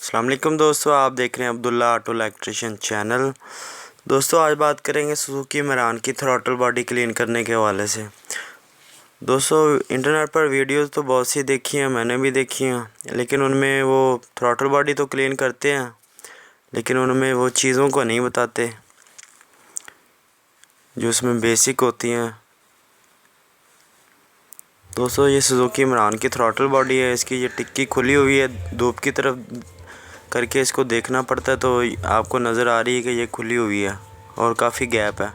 अस्सलाम वालेकुम दोस्तों, आप देख रहे हैं अब्दुल्ला ऑटो इलेक्ट्रिशियन चैनल। दोस्तों आज बात करेंगे सुजुकी मेरान की थ्रॉटल बॉडी क्लीन करने के हवाले से। दोस्तों इंटरनेट पर वीडियोस तो बहुत सी देखी हैं, मैंने भी देखी हैं, लेकिन उनमें वो थ्रॉटल बॉडी तो क्लीन करते हैं, लेकिन उनमें वो चीज़ों को नहीं बताते जो उसमें बेसिक होती हैं। दोस्तों ये सुजुकी मेरान की थ्रॉटल बॉडी है, इसकी ये टिक्की खुली हुई है, धूप की तरफ करके इसको देखना पड़ता है तो आपको नज़र आ रही है कि ये खुली हुई है और काफ़ी गैप है।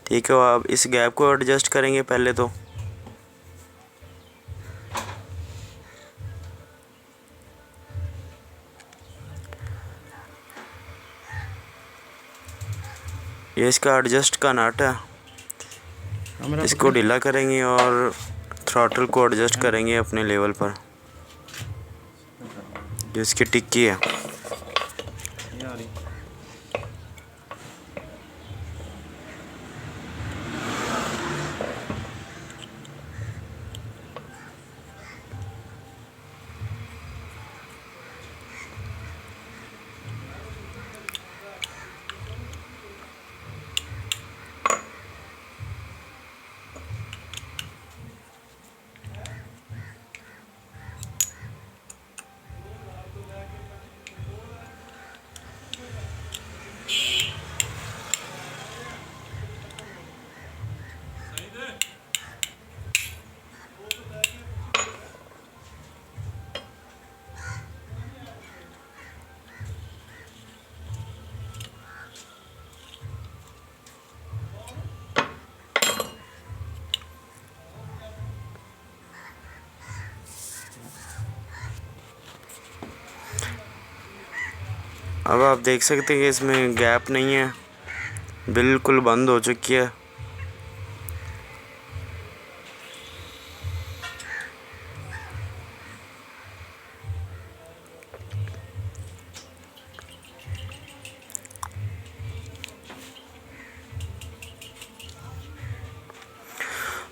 ठीक है, आप इस गैप को एडजस्ट करेंगे पहले तो। ये इसका एडजस्ट का नट है, इसको ढीला करेंगे और थ्रॉटल को एडजस्ट करेंगे अपने लेवल पर। जो इसकी टिक्की है अब आप देख सकते हैं कि इसमें गैप नहीं है, बिल्कुल बंद हो चुकी है।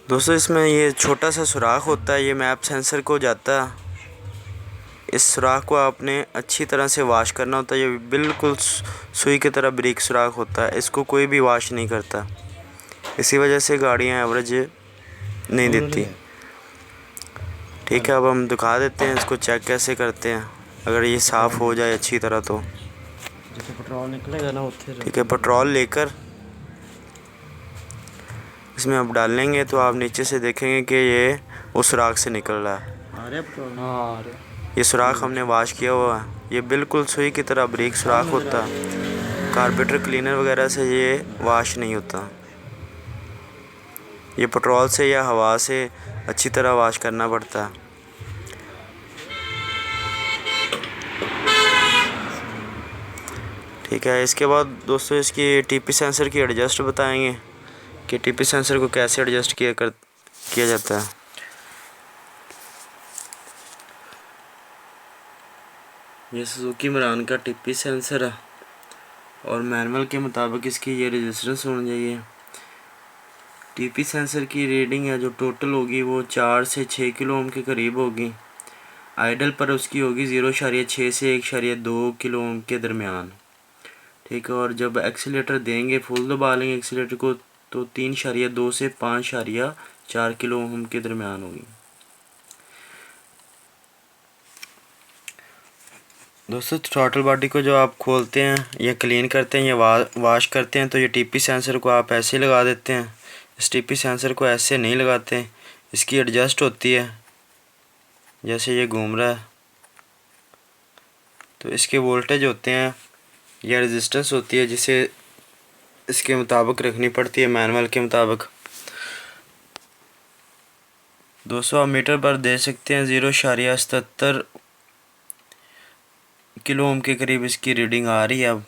दोस्तों इसमें ये छोटा सा सुराख होता है, ये मैप सेंसर को जाता है। इस सुराख को आपने अच्छी तरह से वॉश करना होता है। ये बिल्कुल सुई की तरह ब्रिक सुराख होता है, इसको कोई भी वॉश नहीं करता। इसी वजह से गाड़ियाँ एवरेज नहीं देती। ठीक है, अब हम दिखा देते हैं इसको चेक कैसे करते हैं, अगर ये साफ़ हो जाए अच्छी तरह तो। पेट्रोल निकलेगा ना उत्थे। ठीक है, पेट्रोल लेकर इसमें आप डालेंगे तो आप नीचे से देखेंगे कि ये उस सुराख से निकल रहा है। ये सुराख हमने वॉश किया हुआ है, ये बिल्कुल सुई की तरह ब्रिक सुराख होता है। कार्बोरेटर क्लीनर वगैरह से ये वॉश नहीं होता, ये पेट्रोल से या हवा से अच्छी तरह वॉश करना पड़ता है। ठीक है, इसके बाद दोस्तों इसकी टीपी सेंसर की एडजस्ट बताएंगे कि टीपी सेंसर को कैसे एडजस्ट किया जाता है। ये सुजुकी मेरान का टीपी सेंसर है और मैनुअल के मुताबिक इसकी ये रेजिस्टेंस होनी चाहिए। टीपी सेंसर की रीडिंग है जो टोटल होगी वो 4 से 6 किलो ओम के करीब होगी। आइडल पर उसकी होगी 0.6 से 1.2 किलो ओम के दरमियान। ठीक है, और जब एक्सीलेटर देंगे फुल दबा लेंगे एक्सीलेटर को तो 3.2 से 5.4 किलो ओम के दरमियान होगी। दोस्तों थ्रॉटल बॉडी को जो आप खोलते हैं या क्लीन करते हैं या वॉश करते हैं तो ये टीपी सेंसर को आप ऐसे ही लगा देते हैं। इस टीपी सेंसर को ऐसे नहीं लगाते हैं, इसकी एडजस्ट होती है। जैसे ये घूम रहा है तो इसके वोल्टेज होते हैं या रेजिस्टेंस होती है जिसे इसके मुताबिक रखनी पड़ती है, मैनुअल के मुताबिक। दोस्तों आप मीटर पर दे सकते हैं 0.77 किलो ओम के करीब इसकी रीडिंग आ रही है अब,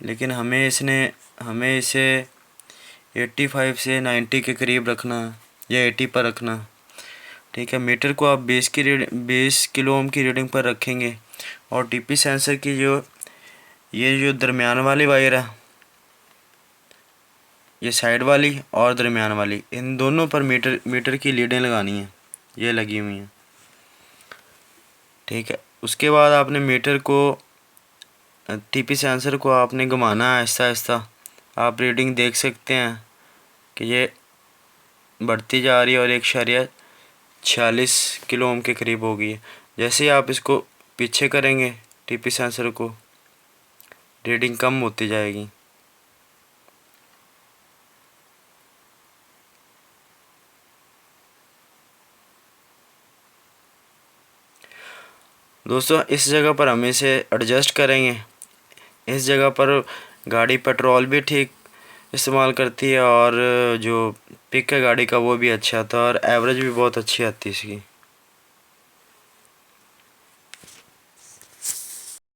लेकिन हमें इसे 85 से 90 के करीब रखना या 80 पर रखना। ठीक है, मीटर को आप 20 किलो ओम की रीडिंग पर रखेंगे और टीपी सेंसर की ये जो दरमियान वाली वायर है, ये साइड वाली और दरमियान वाली, इन दोनों पर मीटर की लीडें लगानी है, ये लगी हुई हैं। ठीक है। उसके बाद आपने मीटर को टीपी सेंसर को आपने घुमाना है आहिस्ता आहिस्ता। आप रीडिंग देख सकते हैं कि ये बढ़ती जा रही है और 1.46 किलो ओम के करीब हो गई है। जैसे ही आप इसको पीछे करेंगे टीपी सेंसर को, रीडिंग कम होती जाएगी। दोस्तों इस जगह पर हम इसे एडजस्ट करेंगे। इस जगह पर गाड़ी पेट्रोल भी ठीक इस्तेमाल करती है और जो पिक है गाड़ी का वो भी अच्छा था और एवरेज भी बहुत अच्छी आती है इसकी।